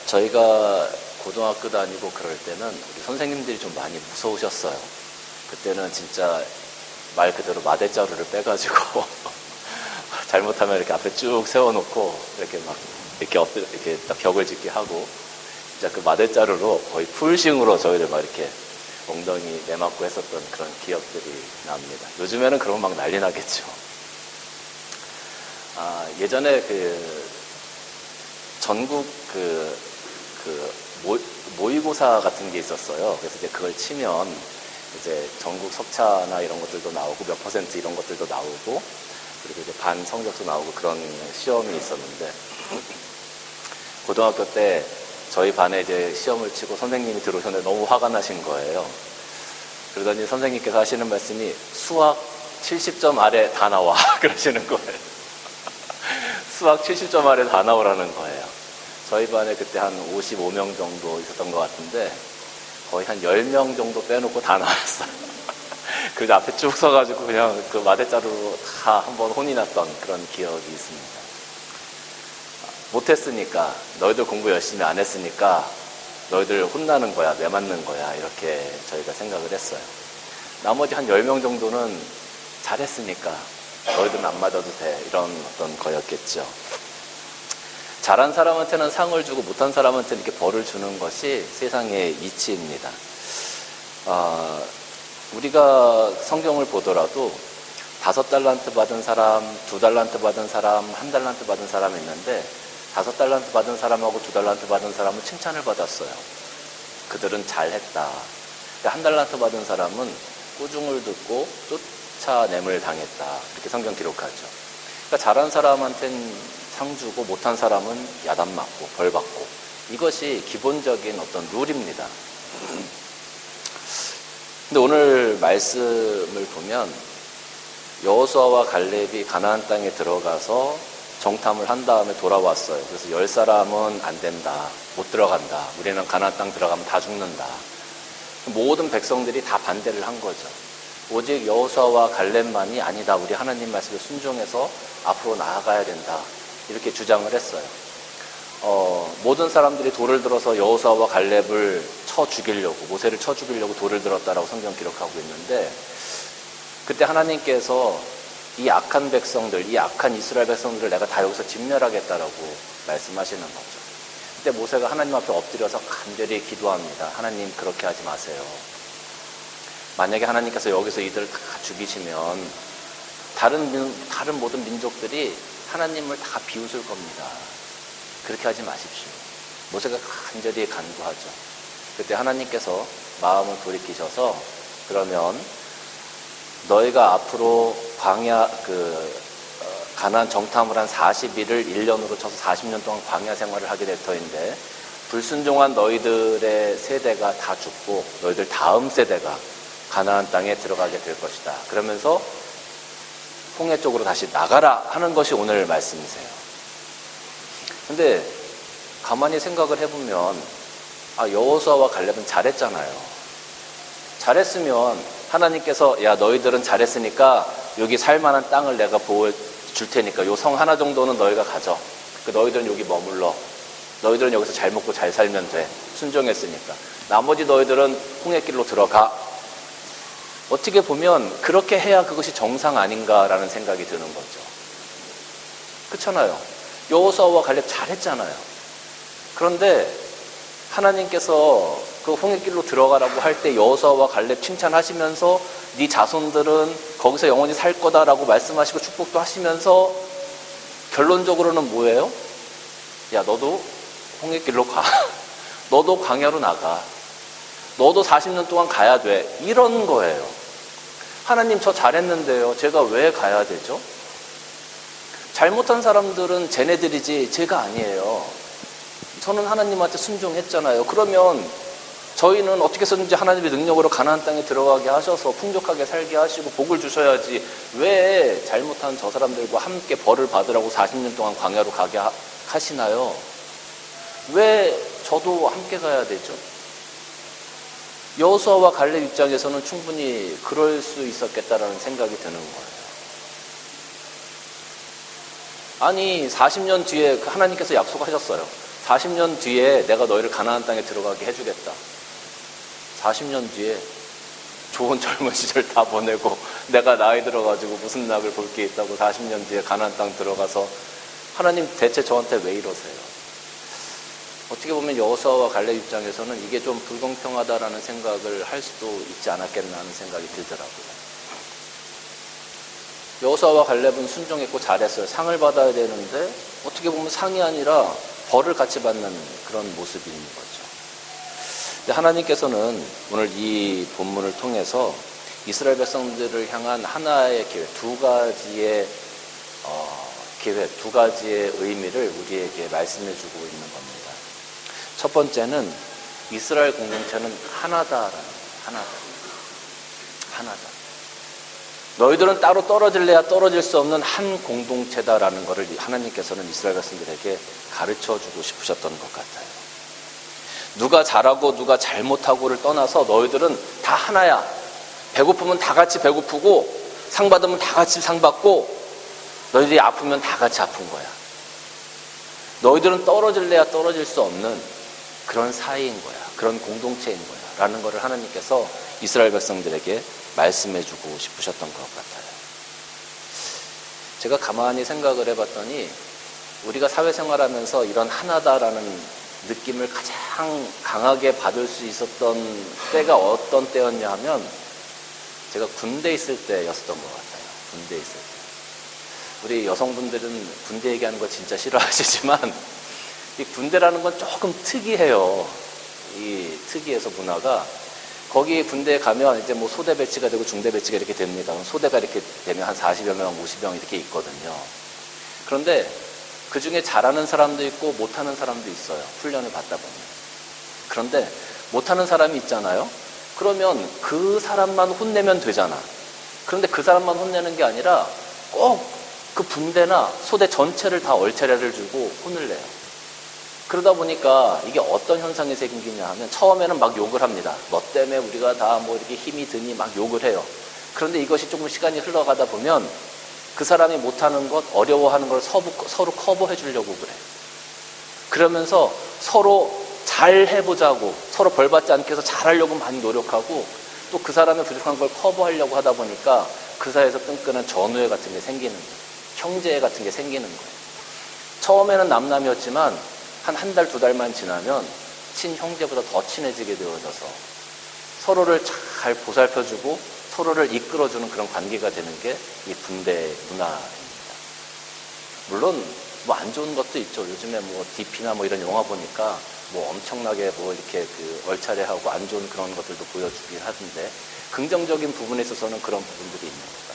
저희가 고등학교 다니고 그럴 때는 우리 선생님들이 좀 많이 무서우셨어요. 그때는 진짜 말 그대로 마대자루를 빼가지고 잘못하면 이렇게 앞에 쭉 세워놓고 이렇게 막 이렇게 딱 벽을 짓게 하고 진짜 그 마대자루로 거의 풀싱으로 저희를 막 이렇게 엉덩이 내맞고 했었던 그런 기억들이 납니다. 요즘에는 그러면 막 난리 나겠죠. 예전에 전국 모의고사 같은 게 있었어요. 그래서 이제 그걸 치면 이제 전국 석차나 이런 것들도 나오고 몇 퍼센트 이런 것들도 나오고 그리고 이제 반 성적도 나오고 그런 시험이 있었는데 고등학교 때 저희 반에 이제 시험을 치고 선생님이 들어오셨는데 너무 화가 나신 거예요. 그러더니 선생님께서 하시는 말씀이 수학 70점 아래 다 나와 그러시는 거예요. 수학 70점 아래 다 나오라는 거예요. 저희 반에 그때 한 55명 정도 있었던 것 같은데 거의 한 10명 정도 빼놓고 다 나왔어요. 그래서 앞에 쭉 서가지고 그냥 그 마대자루로 다 한번 혼이 났던 그런 기억이 있습니다. 못했으니까, 너희들 공부 열심히 안 했으니까 너희들 혼나는 거야, 내맞는 거야, 이렇게 저희가 생각을 했어요. 나머지 한 10명 정도는 잘했으니까 너희들은 안 맞아도 돼, 이런 어떤 거였겠죠. 잘한 사람한테는 상을 주고 못한 사람한테는 이렇게 벌을 주는 것이 세상의 이치입니다. 우리가 성경을 보더라도 5달란트 받은 사람, 2달란트 받은 사람, 1달란트 받은 사람이 있는데 5달란트 받은 사람하고 2달란트 받은 사람은 칭찬을 받았어요. 그들은 잘했다. 1달란트 받은 사람은 꾸중을 듣고 쫓아냄을 당했다. 이렇게 성경 기록하죠. 그러니까 잘한 사람한테는 상 주고 못한 사람은 야단 맞고 벌 받고, 이것이 기본적인 어떤 룰입니다. 근데 오늘 말씀을 보면 여호수아와 갈렙이 가나안 땅에 들어가서 정탐을 한 다음에 돌아왔어요. 그래서 10사람은 안 된다, 못 들어간다, 우리는 가나안 땅 들어가면 다 죽는다. 모든 백성들이 다 반대를 한 거죠. 오직 여호수아와 갈렙만이 아니다, 우리 하나님 말씀에 순종해서 앞으로 나아가야 된다, 이렇게 주장을 했어요. 모든 사람들이 돌을 들어서 여호수아와 갈렙을 쳐 죽이려고, 모세를 쳐 죽이려고 돌을 들었다라고 성경 기록하고 있는데, 그때 하나님께서 이 악한 백성들, 이 악한 이스라엘 백성들을 내가 다 여기서 진멸하겠다라고 말씀하시는 거죠. 그때 모세가 하나님 앞에 엎드려서 간절히 기도합니다. 하나님, 그렇게 하지 마세요. 만약에 하나님께서 여기서 이들을 다 죽이시면 다른 모든 민족들이 하나님을 다 비웃을 겁니다. 그렇게 하지 마십시오. 모세가 간절히 간구하죠. 그때 하나님께서 마음을 돌이키셔서, 그러면 너희가 앞으로 가나안 정탐을 한 40일을 1년으로 쳐서 40년 동안 광야 생활을 하게 될 터인데, 불순종한 너희들의 세대가 다 죽고 너희들 다음 세대가 가나안 땅에 들어가게 될 것이다. 그러면서 홍해 쪽으로 다시 나가라 하는 것이 오늘 말씀이세요. 근데 가만히 생각을 해보면 여호수아와 갈렙은 잘했잖아요. 잘했으면 하나님께서 야, 너희들은 잘했으니까 여기 살만한 땅을 내가 보여줄 테니까 요 성 하나 정도는 너희가 가져. 너희들은 여기 머물러. 너희들은 여기서 잘 먹고 잘 살면 돼. 순종했으니까. 나머지 너희들은 홍해길로 들어가. 어떻게 보면 그렇게 해야 그것이 정상 아닌가라는 생각이 드는 거죠. 그렇잖아요. 여호수아와 갈렙 잘했잖아요. 그런데 하나님께서 그 홍해길로 들어가라고 할 때 여호수아와 갈렙 칭찬하시면서 네 자손들은 거기서 영원히 살 거다라고 말씀하시고 축복도 하시면서 결론적으로는 뭐예요? 야, 너도 홍해길로 가. 너도 광야로 나가. 너도 40년 동안 가야 돼. 이런 거예요. 하나님, 저 잘했는데요. 제가 왜 가야 되죠? 잘못한 사람들은 쟤네들이지 제가 아니에요. 저는 하나님한테 순종했잖아요. 그러면 저희는 어떻게 해서든지 하나님의 능력으로 가나안 땅에 들어가게 하셔서 풍족하게 살게 하시고 복을 주셔야지, 왜 잘못한 저 사람들과 함께 벌을 받으라고 40년 동안 광야로 가게 하시나요? 왜 저도 함께 가야 되죠? 여호수아와 갈렙 입장에서는 충분히 그럴 수 있었겠다라는 생각이 드는 거예요. 아니, 40년 뒤에 하나님께서 약속하셨어요. 40년 뒤에 내가 너희를 가나안 땅에 들어가게 해주겠다. 40년 뒤에 좋은 젊은 시절 다 보내고 내가 나이 들어가지고 무슨 낙을 볼 게 있다고 40년 뒤에 가나안 땅 들어가서 하나님 대체 저한테 왜 이러세요? 어떻게 보면 여호수아와 갈렙 입장에서는 이게 좀 불공평하다라는 생각을 할 수도 있지 않았겠나 하는 생각이 들더라고요. 여호수아와 갈렙은 순종했고 잘했어요. 상을 받아야 되는데 어떻게 보면 상이 아니라 벌을 같이 받는 그런 모습인 거죠. 근데 하나님께서는 오늘 이 본문을 통해서 이스라엘 백성들을 향한 하나의 계획, 두 가지의 계획, 두 가지의 의미를 우리에게 말씀해 주고 있는 겁니다. 첫 번째는 이스라엘 공동체는 하나다라는 거예요. 하나다. 너희들은 따로 떨어질래야 떨어질 수 없는 한 공동체다라는 것을 하나님께서는 이스라엘 백성들에게 가르쳐 주고 싶으셨던 것 같아요. 누가 잘하고 누가 잘못하고를 떠나서 너희들은 다 하나야. 배고프면 다 같이 배고프고 상 받으면 다 같이 상 받고 너희들이 아프면 다 같이 아픈 거야. 너희들은 떨어질래야 떨어질 수 없는 그런 사이인 거야. 그런 공동체인 거야. 라는 것을 하나님께서 이스라엘 백성들에게 말씀해 주고 싶으셨던 것 같아요. 제가 가만히 생각을 해봤더니 우리가 사회생활하면서 이런 하나다라는 느낌을 가장 강하게 받을 수 있었던 때가 어떤 때였냐 하면 제가 군대에 있을 때였었던 것 같아요. 군대에 있을 때. 우리 여성분들은 군대 얘기하는 거 진짜 싫어하시지만 이 군대라는 건 조금 특이해요. 이 특이해서 문화가 거기 군대에 가면 이제 뭐 소대 배치가 되고 중대 배치가 이렇게 됩니다. 소대가 이렇게 되면 한 40여 명, 50명 이렇게 있거든요. 그런데 그 중에 잘하는 사람도 있고 못하는 사람도 있어요. 훈련을 받다 보면. 그런데 못하는 사람이 있잖아요. 그러면 그 사람만 혼내면 되잖아. 그런데 그 사람만 혼내는 게 아니라 꼭 그 분대나 소대 전체를 다 얼차례를 주고 혼을 내요. 그러다 보니까 이게 어떤 현상이 생기냐 하면 처음에는 막 욕을 합니다. 너 때문에 우리가 다 뭐 이렇게 힘이 드니 막 욕을 해요. 그런데 이것이 조금 시간이 흘러가다 보면 그 사람이 못하는 것, 어려워하는 걸 서로 커버해 주려고 그래요. 그러면서 서로 잘 해보자고, 서로 벌받지 않게 해서 잘하려고 많이 노력하고 또 그 사람의 부족한 걸 커버하려고 하다 보니까 그 사이에서 끈끈한 전우애 같은 게 생기는 거예요. 형제 같은 게 생기는 거예요. 처음에는 남남이었지만 한 달, 두 달만 지나면 친형제보다 더 친해지게 되어져서 서로를 잘 보살펴주고 서로를 이끌어주는 그런 관계가 되는 게 이 군대 문화입니다. 물론 뭐 안 좋은 것도 있죠. 요즘에 뭐 DP나 뭐 이런 영화 보니까 뭐 엄청나게 뭐 이렇게 그 얼차례하고 안 좋은 그런 것들도 보여주긴 하던데 긍정적인 부분에 있어서는 그런 부분들이 있는 것 같아요.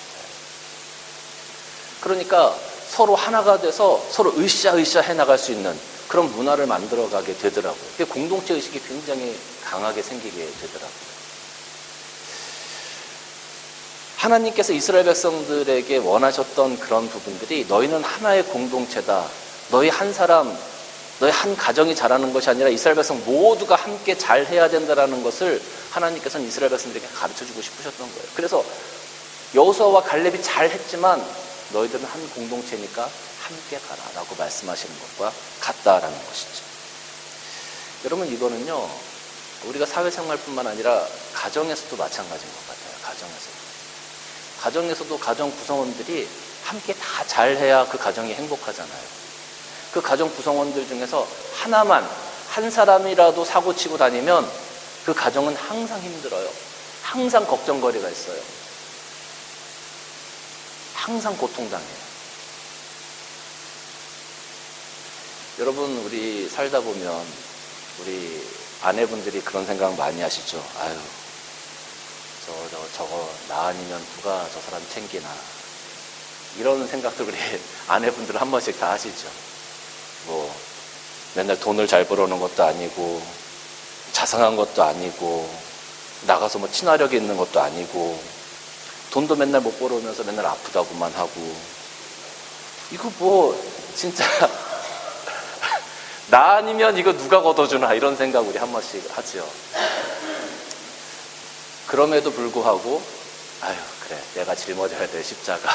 그러니까 서로 하나가 돼서 서로 으쌰으쌰 해나갈 수 있는 그런 문화를 만들어가게 되더라고요. 그게 공동체 의식이 굉장히 강하게 생기게 되더라고요. 하나님께서 이스라엘 백성들에게 원하셨던 그런 부분들이 너희는 하나의 공동체다. 너희 한 사람, 너희 한 가정이 잘하는 것이 아니라 이스라엘 백성 모두가 함께 잘해야 된다는 것을 하나님께서는 이스라엘 백성들에게 가르쳐주고 싶으셨던 거예요. 그래서 여호수아와 갈렙이 잘했지만 너희들은 한 공동체니까 함께 가라라고 말씀하시는 것과 같다라는 것이죠. 여러분 이거는요 우리가 사회생활뿐만 아니라 가정에서도 마찬가지인 것 같아요. 가정에서도 가정 구성원들이 함께 다 잘해야 그 가정이 행복하잖아요. 그 가정 구성원들 중에서 하나만 한 사람이라도 사고치고 다니면 그 가정은 항상 힘들어요. 항상 걱정거리가 있어요. 항상 고통당해요. 여러분 우리 살다 보면 우리 아내분들이 그런 생각 많이 하시죠. 아유 저거 나 아니면 누가 저 사람 챙기나 이런 생각들 우리 아내분들은 한 번씩 다 하시죠. 뭐 맨날 돈을 잘 벌어오는 것도 아니고 자상한 것도 아니고 나가서 뭐 친화력이 있는 것도 아니고 돈도 맨날 못 벌어오면서 맨날 아프다고만 하고 이거 뭐 진짜 나 아니면 이거 누가 걷어주나 이런 생각 우리 한 번씩 하죠. 그럼에도 불구하고 아유 그래 내가 짊어져야 돼 십자가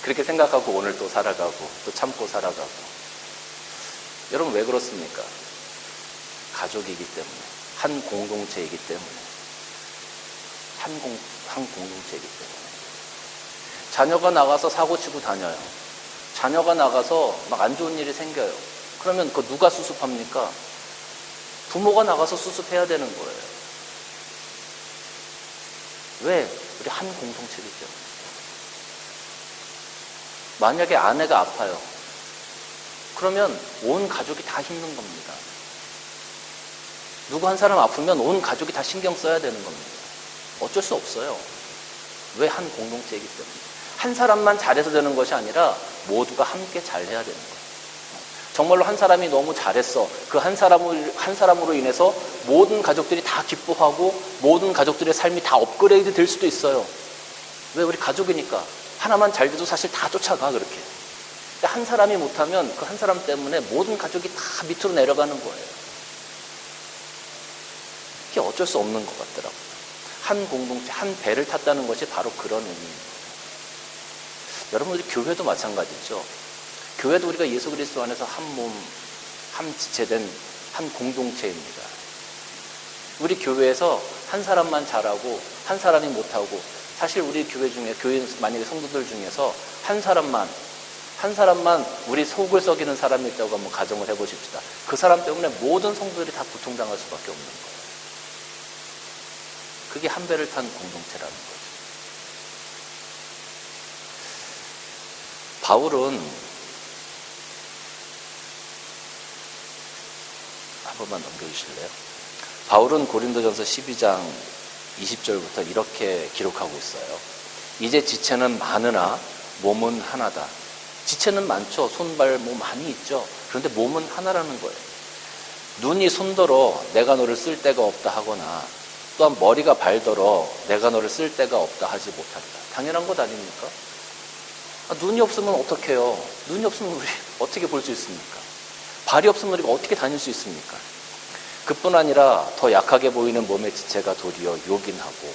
그렇게 생각하고 오늘 또 살아가고 또 참고 살아가고 여러분 왜 그렇습니까? 가족이기 때문에, 한 공동체이기 때문에, 한 공동체이기 때문에. 자녀가 나가서 사고치고 다녀요. 자녀가 나가서 막 안 좋은 일이 생겨요. 그러면 그 누가 수습합니까? 부모가 나가서 수습해야 되는 거예요. 왜? 우리 한 공동체이기 때문에. 만약에 아내가 아파요. 그러면 온 가족이 다 힘든 겁니다. 누구 한 사람 아프면 온 가족이 다 신경 써야 되는 겁니다. 어쩔 수 없어요. 왜? 한 공동체이기 때문에. 한 사람만 잘해서 되는 것이 아니라 모두가 함께 잘해야 되는 거예요. 정말로 한 사람이 너무 잘했어. 그 한 사람으로 인해서 모든 가족들이 다 기뻐하고 모든 가족들의 삶이 다 업그레이드 될 수도 있어요. 왜? 우리 가족이니까. 하나만 잘 돼도 사실 다 쫓아가, 그렇게. 근데 한 사람이 못하면 그 한 사람 때문에 모든 가족이 다 밑으로 내려가는 거예요. 그게 어쩔 수 없는 것 같더라고요. 한 공동체, 한 배를 탔다는 것이 바로 그런 의미입니다. 여러분, 우리 교회도 마찬가지죠. 교회도 우리가 예수 그리스도 안에서 한 몸, 한 지체된 한 공동체입니다. 우리 교회에서 한 사람만 잘하고 한 사람이 못하고, 사실 우리 교회 만약에 성도들 중에서 한 사람만 우리 속을 썩이는 사람이 있다고 한번 가정을 해보십시다. 그 사람 때문에 모든 성도들이 다 고통당할 수밖에 없는 거예요. 그게 한 배를 탄 공동체라는 거죠. 바울은 한 번만 넘겨주실래요? 바울은 고린도전서 12장 20절부터 이렇게 기록하고 있어요. 이제 지체는 많으나 몸은 하나다. 지체는 많죠. 손, 발, 몸 많이 있죠. 그런데 몸은 하나라는 거예요. 눈이 손더러 내가 너를 쓸 데가 없다 하거나, 또한 머리가 발더러 내가 너를 쓸 데가 없다 하지 못한다. 당연한 것 아닙니까? 눈이 없으면 어떡해요? 눈이 없으면 우리 어떻게 볼 수 있습니까? 발이 없으면 우리가 어떻게 다닐 수 있습니까? 그뿐 아니라 더 약하게 보이는 몸의 지체가 도리어 요긴하고,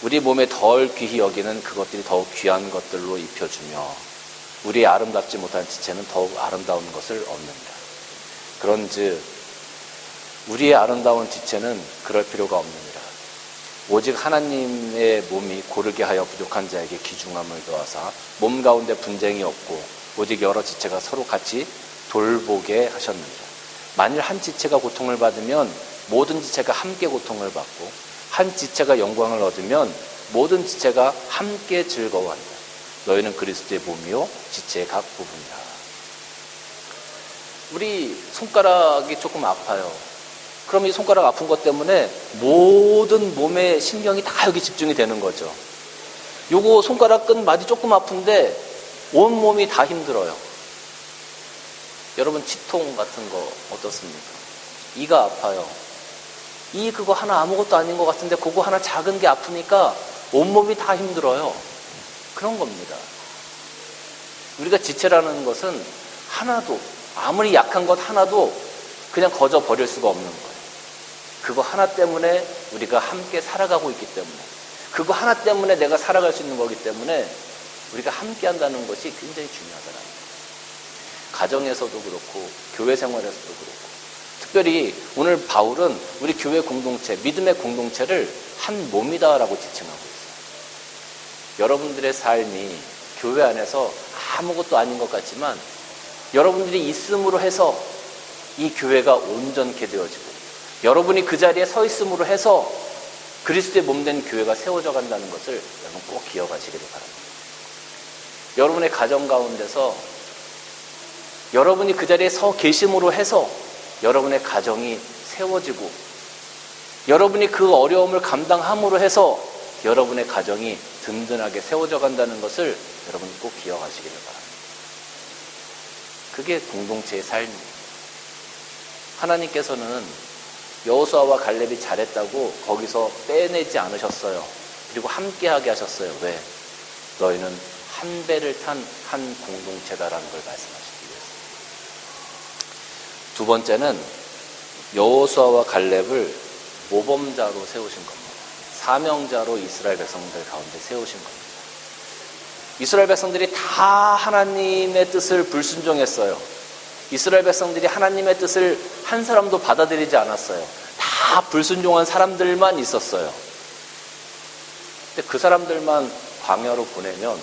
우리 몸에 덜 귀히 여기는 그것들이 더욱 귀한 것들로 입혀주며, 우리의 아름답지 못한 지체는 더욱 아름다운 것을 얻는다. 그런즉 우리의 아름다운 지체는 그럴 필요가 없느니라. 오직 하나님의 몸이 고르게 하여 부족한 자에게 귀중함을 더하사 몸 가운데 분쟁이 없고 오직 여러 지체가 서로 같이 돌보게 하셨느니라. 만일 한 지체가 고통을 받으면 모든 지체가 함께 고통을 받고, 한 지체가 영광을 얻으면 모든 지체가 함께 즐거워한다. 너희는 그리스도의 몸이요 지체의 각 부분이라. 우리 손가락이 조금 아파요. 그럼 이 손가락 아픈 것 때문에 모든 몸의 신경이 다 여기 집중이 되는 거죠. 요거 손가락 끝마디 조금 아픈데 온 몸이 다 힘들어요. 여러분, 치통 같은 거 어떻습니까? 이가 아파요. 그거 하나 아무것도 아닌 것 같은데 그거 하나 작은 게 아프니까 온몸이 다 힘들어요. 그런 겁니다. 우리가 지체라는 것은 하나도, 아무리 약한 것 하나도 그냥 거저 버릴 수가 없는 거예요. 그거 하나 때문에 우리가 함께 살아가고 있기 때문에, 그거 하나 때문에 내가 살아갈 수 있는 거기 때문에 우리가 함께 한다는 것이 굉장히 중요하다는 거예요. 가정에서도 그렇고 교회 생활에서도 그렇고, 특별히 오늘 바울은 우리 교회 공동체, 믿음의 공동체를 한 몸이다라고 지칭하고 있어요. 여러분들의 삶이 교회 안에서 아무것도 아닌 것 같지만 여러분들이 있음으로 해서 이 교회가 온전케 되어지고, 여러분이 그 자리에 서 있음으로 해서 그리스도의 몸된 교회가 세워져 간다는 것을 여러분 꼭 기억하시기를 바랍니다. 여러분의 가정 가운데서 여러분이 그 자리에 서 계심으로 해서 여러분의 가정이 세워지고, 여러분이 그 어려움을 감당함으로 해서 여러분의 가정이 든든하게 세워져 간다는 것을 여러분 꼭 기억하시기를 바랍니다. 그게 공동체의 삶입니다. 하나님께서는 여호수아와 갈렙이 잘했다고 거기서 빼내지 않으셨어요. 그리고 함께하게 하셨어요. 왜? 너희는 한 배를 탄 한 공동체다라는 걸 말씀하시기 위해서. 두 번째는 여호수아와 갈렙을 모범자로 세우신 겁니다. 사명자로 이스라엘 백성들 가운데 세우신 겁니다. 이스라엘 백성들이 다 하나님의 뜻을 불순종했어요. 이스라엘 백성들이 하나님의 뜻을 한 사람도 받아들이지 않았어요. 다 불순종한 사람들만 있었어요. 근데 그 사람들만 광야로 보내면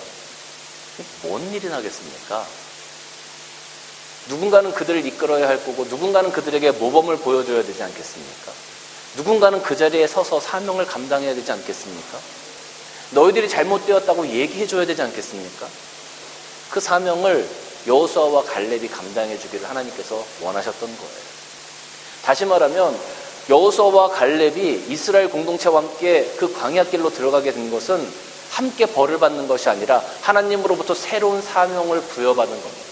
뭔 일이 나겠습니까? 누군가는 그들을 이끌어야 할 거고 누군가는 그들에게 모범을 보여줘야 되지 않겠습니까? 누군가는 그 자리에 서서 사명을 감당해야 되지 않겠습니까? 너희들이 잘못되었다고 얘기해줘야 되지 않겠습니까? 그 사명을 여호수아와 갈렙이 감당해 주기를 하나님께서 원하셨던 거예요. 다시 말하면 여호수아와 갈렙이 이스라엘 공동체와 함께 그 광야길로 들어가게 된 것은 함께 벌을 받는 것이 아니라 하나님으로부터 새로운 사명을 부여받은 겁니다.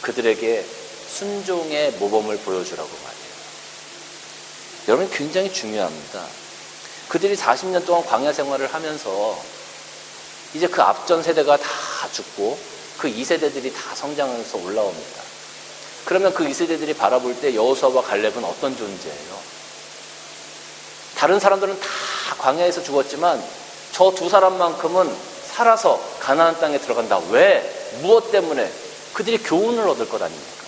그들에게 순종의 모범을 보여주라고 말이에요. 여러분, 굉장히 중요합니다. 그들이 40년 동안 광야 생활을 하면서 이제 그 앞전 세대가 다 죽고 그 2세대들이 다 성장하면서 올라옵니다. 그러면 그 2세대들이 바라볼 때 여호수아와 갈렙은 어떤 존재예요? 다른 사람들은 다 광야에서 죽었지만 저 두 사람만큼은 살아서 가나안 땅에 들어간다. 왜? 무엇 때문에? 그들이 교훈을 얻을 것 아닙니까?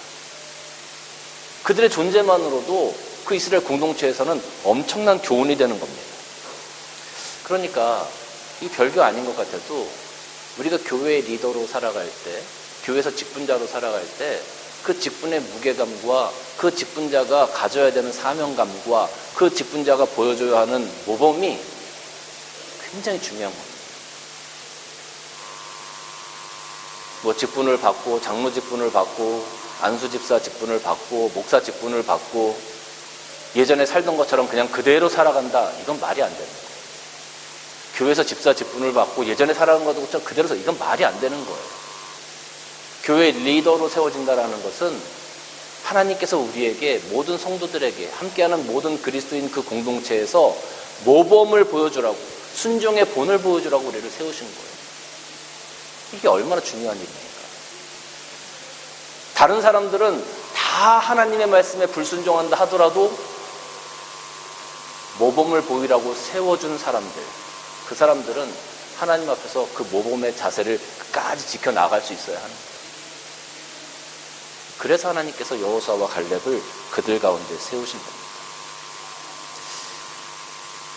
그들의 존재만으로도 그 이스라엘 공동체에서는 엄청난 교훈이 되는 겁니다. 그러니까 이 별거 아닌 것 같아도 우리가 교회의 리더로 살아갈 때, 교회에서 직분자로 살아갈 때 그 직분의 무게감과 그 직분자가 가져야 되는 사명감과 그 직분자가 보여줘야 하는 모범이 굉장히 중요한 겁니다. 뭐 직분을 받고 장로 직분을 받고 안수 집사 직분을 받고 목사 직분을 받고 예전에 살던 것처럼 그냥 그대로 살아간다. 이건 말이 안 됩니다. 교회에서 집사 직분을 받고 예전에 살아간 것처럼 그대로 이건 말이 안 되는 거예요. 교회 리더로 세워진다라는 것은 하나님께서 우리에게 모든 성도들에게 함께하는 모든 그리스도인 그 공동체에서 모범을 보여주라고 순종의 본을 보여주라고 우리를 세우신 거예요. 이게 얼마나 중요한 일입니까? 다른 사람들은 다 하나님의 말씀에 불순종한다 하더라도 모범을 보이라고 세워준 사람들, 그 사람들은 하나님 앞에서 그 모범의 자세를 끝까지 지켜나갈 수 있어야 하는 거예요. 그래서 하나님께서 여호수아와 갈렙을 그들 가운데 세우신 겁니다.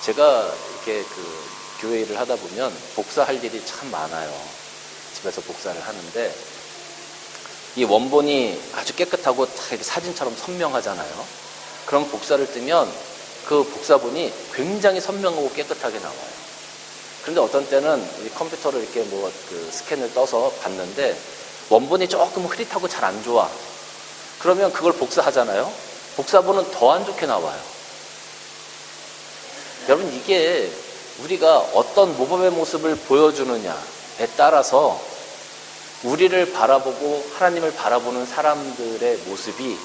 제가 이렇게 교회 일을 하다 보면 복사할 일이 참 많아요. 집에서 복사를 하는데 이 원본이 아주 깨끗하고 사진처럼 선명하잖아요. 그럼 복사를 뜨면 그 복사본이 굉장히 선명하고 깨끗하게 나와요. 그런데 어떤 때는 이 컴퓨터로 이렇게 스캔을 떠서 봤는데 원본이 조금 흐릿하고 잘 안 좋아. 그러면 그걸 복사하잖아요. 복사본은 더 안 좋게 나와요. 여러분, 이게 우리가 어떤 모범의 모습을 보여주느냐에 따라서 우리를 바라보고 하나님을 바라보는 사람들의 모습이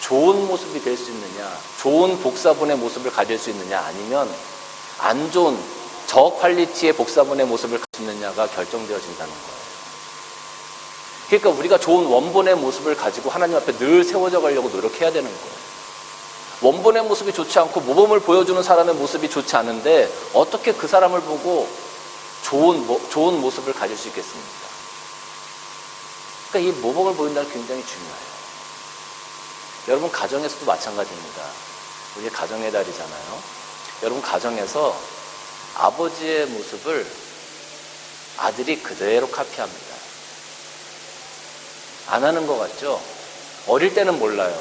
좋은 모습이 될 수 있느냐, 좋은 복사본의 모습을 가질 수 있느냐, 아니면 안 좋은 저퀄리티의 복사본의 모습을 가질 수 있느냐가 결정되어진다는 거예요. 그러니까 우리가 좋은 원본의 모습을 가지고 하나님 앞에 늘 세워져 가려고 노력해야 되는 거예요. 원본의 모습이 좋지 않고 모범을 보여주는 사람의 모습이 좋지 않은데 어떻게 그 사람을 보고 좋은 모습을 가질 수 있겠습니까? 그러니까 이 모범을 보인다는 게 굉장히 중요해요. 여러분, 가정에서도 마찬가지입니다. 우리 가정의 달이잖아요. 여러분, 가정에서 아버지의 모습을 아들이 그대로 카피합니다. 안 하는 것 같죠? 어릴 때는 몰라요.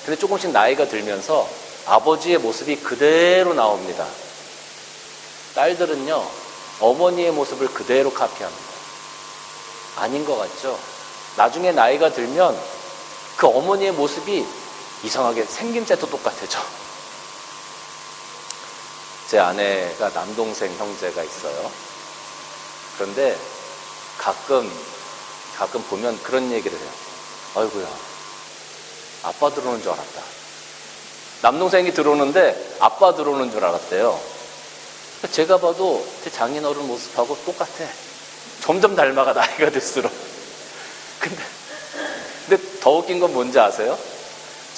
근데 조금씩 나이가 들면서 아버지의 모습이 그대로 나옵니다. 딸들은요, 어머니의 모습을 그대로 카피합니다. 아닌 것 같죠? 나중에 나이가 들면 그 어머니의 모습이 이상하게 생김새도 똑같아져. 제 아내가 남동생 형제가 있어요. 그런데 가끔 보면 그런 얘기를 해요. 아이고야, 아빠 들어오는 줄 알았다. 남동생이 들어오는데 아빠 들어오는 줄 알았대요. 제가 봐도 제 장인어른 모습하고 똑같아. 점점 닮아가, 나이가 들수록. 근데 더 웃긴 건 뭔지 아세요?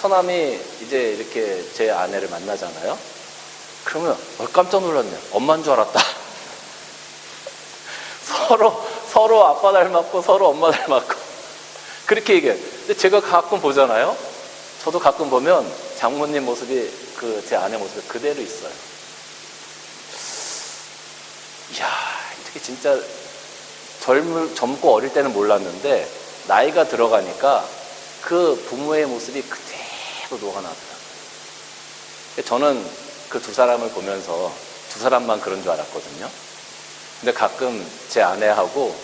처남이 이제 이렇게 제 아내를 만나잖아요. 그러면 깜짝 놀랐네요. 엄마인 줄 알았다. 서로 아빠 닮았고 서로 엄마 닮았고. 그렇게 얘기해요. 근데 제가 가끔 보잖아요. 저도 가끔 보면 장모님 모습이 제 아내 모습이 그대로 있어요. 이야, 이렇게 진짜 젊고 어릴 때는 몰랐는데 나이가 들어가니까 그 부모의 모습이 그대로 녹아나더라고요. 저는 그 두 사람을 보면서 두 사람만 그런 줄 알았거든요. 근데 가끔 제 아내하고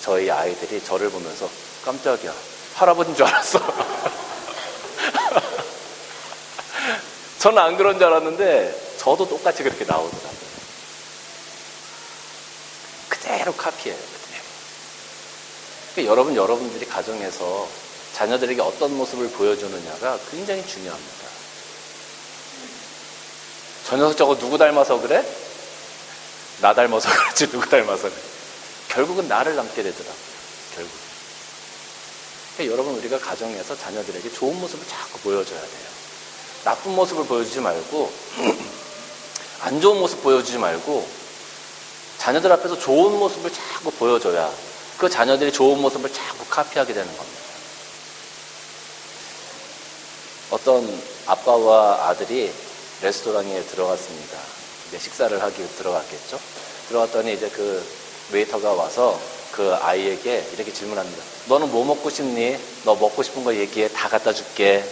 저희 아이들이 저를 보면서 깜짝이야, 할아버지인 줄 알았어. 저는 안 그런 줄 알았는데 저도 똑같이 그렇게 나오더라고요. 그대로 카피해요. 그대로. 그러니까 여러분들이 가정에서 자녀들에게 어떤 모습을 보여주느냐가 굉장히 중요합니다. 저 녀석 저거 누구 닮아서 그래? 나 닮아서 그렇지, 누구 닮아서 그래. 결국은 나를 닮게 되더라고요. 결국. 그러니까 여러분, 우리가 가정에서 자녀들에게 좋은 모습을 자꾸 보여줘야 돼요. 나쁜 모습을 보여주지 말고 안 좋은 모습 보여주지 말고 자녀들 앞에서 좋은 모습을 자꾸 보여줘야 그 자녀들이 좋은 모습을 자꾸 카피하게 되는 겁니다. 어떤 아빠와 아들이 레스토랑에 들어갔습니다. 이제 식사를 하기 위해 들어갔겠죠. 들어갔더니 이제 그 웨이터가 와서 그 아이에게 이렇게 질문합니다. 너는 뭐 먹고 싶니? 너 먹고 싶은 거 얘기해. 다 갖다 줄게.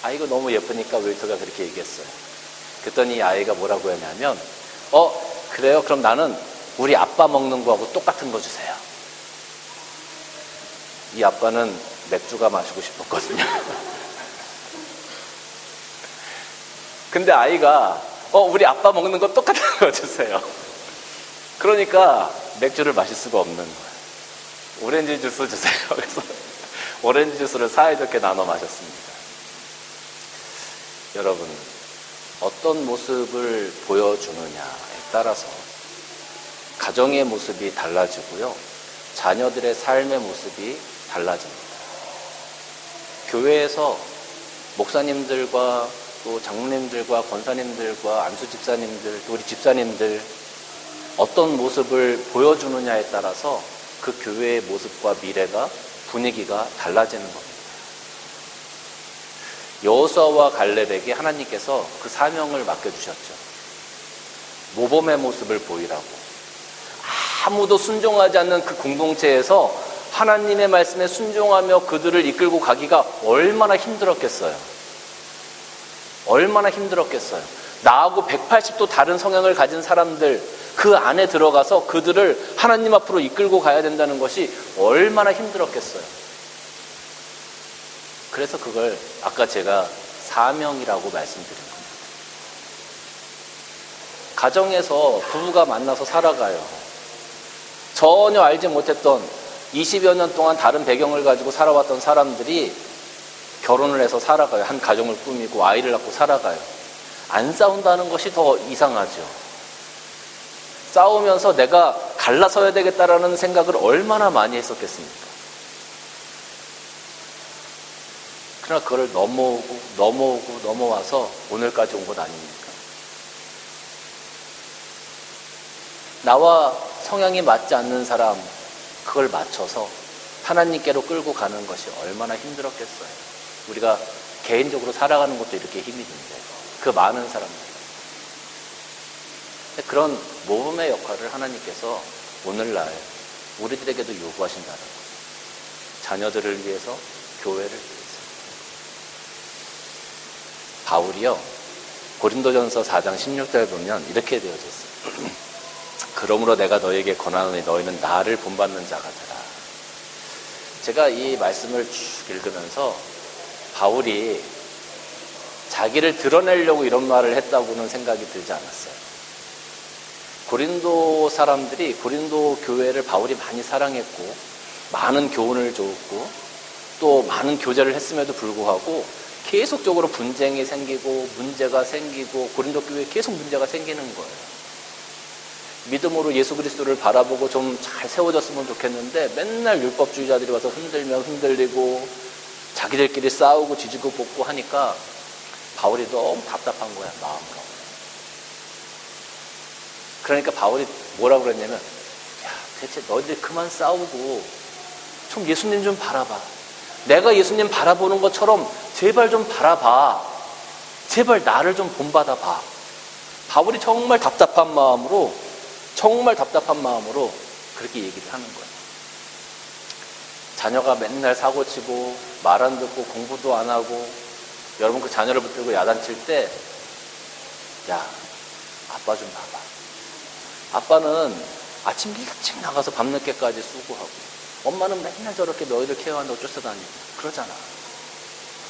아이가 너무 예쁘니까 웨이터가 그렇게 얘기했어요. 그랬더니 이 아이가 뭐라고 했냐면 그래요? 그럼 나는 우리 아빠 먹는 거하고 똑같은 거 주세요. 이 아빠는 맥주가 마시고 싶었거든요. 근데 아이가 우리 아빠 먹는 거 똑같은 거 주세요. 그러니까 맥주를 마실 수가 없는 거예요. 오렌지 주스 주세요. 그래서 오렌지 주스를 사이좋게 나눠 마셨습니다. 여러분, 어떤 모습을 보여주느냐에 따라서 가정의 모습이 달라지고요, 자녀들의 삶의 모습이 달라집니다. 교회에서 목사님들과 또 장로님들과 권사님들과 안수 집사님들, 또 우리 집사님들 어떤 모습을 보여주느냐에 따라서 그 교회의 모습과 미래가, 분위기가 달라지는 겁니다. 여호수아와 갈렙에게 하나님께서 그 사명을 맡겨주셨죠. 모범의 모습을 보이라고. 아무도 순종하지 않는 그 공동체에서 하나님의 말씀에 순종하며 그들을 이끌고 가기가 얼마나 힘들었겠어요. 얼마나 힘들었겠어요. 나하고 180도 다른 성향을 가진 사람들, 그 안에 들어가서 그들을 하나님 앞으로 이끌고 가야 된다는 것이 얼마나 힘들었겠어요. 그래서 그걸 아까 제가 사명이라고 말씀드린 겁니다. 가정에서 부부가 만나서 살아가요. 전혀 알지 못했던 20여 년 동안 다른 배경을 가지고 살아왔던 사람들이 결혼을 해서 살아가요. 한 가정을 꾸미고 아이를 낳고 살아가요. 안 싸운다는 것이 더 이상하죠. 싸우면서 내가 갈라서야 되겠다라는 생각을 얼마나 많이 했었겠습니까? 그러나 그걸 넘어와서 오늘까지 온 것 아닙니까? 나와 성향이 맞지 않는 사람, 그걸 맞춰서 하나님께로 끌고 가는 것이 얼마나 힘들었겠어요. 우리가 개인적으로 살아가는 것도 이렇게 힘이 든데, 그 많은 사람들. 그런 모범의 역할을 하나님께서 오늘날 우리들에게도 요구하신다는 거죠. 자녀들을 위해서, 교회를 위해서. 바울이요, 고린도전서 4장 16절에 보면 이렇게 되어져 있어요. 그러므로 내가 너에게 권하노니 너희는 나를 본받는 자가 되라. 제가 이 말씀을 쭉 읽으면서 바울이 자기를 드러내려고 이런 말을 했다고는 생각이 들지 않았어요. 고린도 사람들이, 고린도 교회를 바울이 많이 사랑했고 많은 교훈을 줬고 또 많은 교제를 했음에도 불구하고 계속적으로 분쟁이 생기고 문제가 생기고 고린도 교회에 계속 문제가 생기는 거예요. 믿음으로 예수 그리스도를 바라보고 좀 잘 세워졌으면 좋겠는데 맨날 율법주의자들이 와서 흔들면 흔들리고 자기들끼리 싸우고 뒤지고 볶고 하니까 바울이 너무 답답한 거야, 마음으로. 그러니까 바울이 뭐라고 그랬냐면, 야, 대체 너희들 그만 싸우고 좀 예수님 좀 바라봐. 내가 예수님 바라보는 것처럼 제발 좀 바라봐. 제발 나를 좀 본받아 봐. 바울이 정말 답답한 마음으로 그렇게 얘기를 하는 거예요. 자녀가 맨날 사고치고 말 안 듣고 공부도 안 하고, 여러분 그 자녀를 붙들고 야단칠 때, 야, 아빠 좀 봐봐. 아빠는 아침 일찍 나가서 밤늦게까지 수고하고, 엄마는 맨날 저렇게 너희들 케어한다고 쫓아다니고 그러잖아.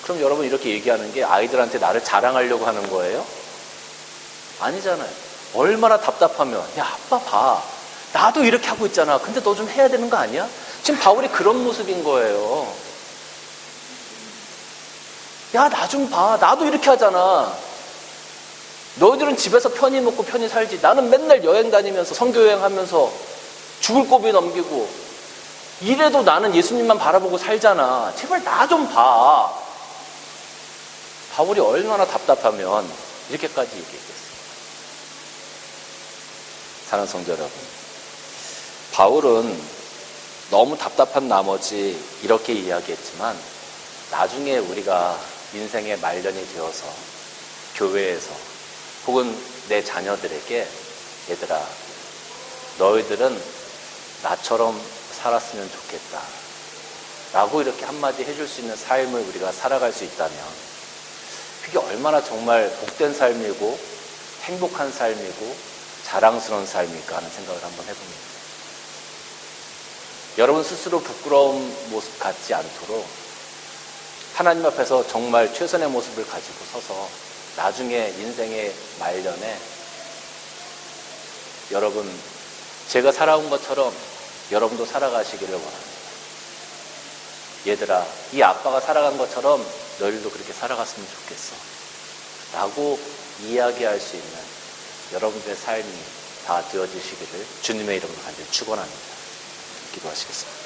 그럼 여러분 이렇게 얘기하는 게 아이들한테 나를 자랑하려고 하는 거예요? 아니잖아요. 얼마나 답답하면, 야, 아빠 봐. 나도 이렇게 하고 있잖아. 근데 너 좀 해야 되는 거 아니야? 지금 바울이 그런 모습인 거예요. 야, 나 좀 봐. 나도 이렇게 하잖아. 너희들은 집에서 편히 먹고 편히 살지. 나는 맨날 여행 다니면서 선교여행 하면서 죽을 고비 넘기고 이래도 나는 예수님만 바라보고 살잖아. 제발 나 좀 봐. 바울이 얼마나 답답하면 이렇게까지 얘기했겠어요. 사랑하는 성도 여러분, 바울은 너무 답답한 나머지 이렇게 이야기했지만, 나중에 우리가 인생의 말년이 되어서 교회에서 혹은 내 자녀들에게, 얘들아, 너희들은 나처럼 살았으면 좋겠다 라고 이렇게 한마디 해줄 수 있는 삶을 우리가 살아갈 수 있다면, 그게 얼마나 정말 복된 삶이고 행복한 삶이고 자랑스러운 삶일까 하는 생각을 한번 해봅니다. 여러분 스스로 부끄러운 모습 갖지 않도록 하나님 앞에서 정말 최선의 모습을 가지고 서서 나중에 인생의 말년에, 여러분 제가 살아온 것처럼 여러분도 살아가시기를 원합니다. 얘들아, 이 아빠가 살아간 것처럼 너희들도 그렇게 살아갔으면 좋겠어 라고 이야기할 수 있는 여러분들의 삶이 다 되어지시기를 주님의 이름으로 간절히 축원합니다. 기도하시겠습니다.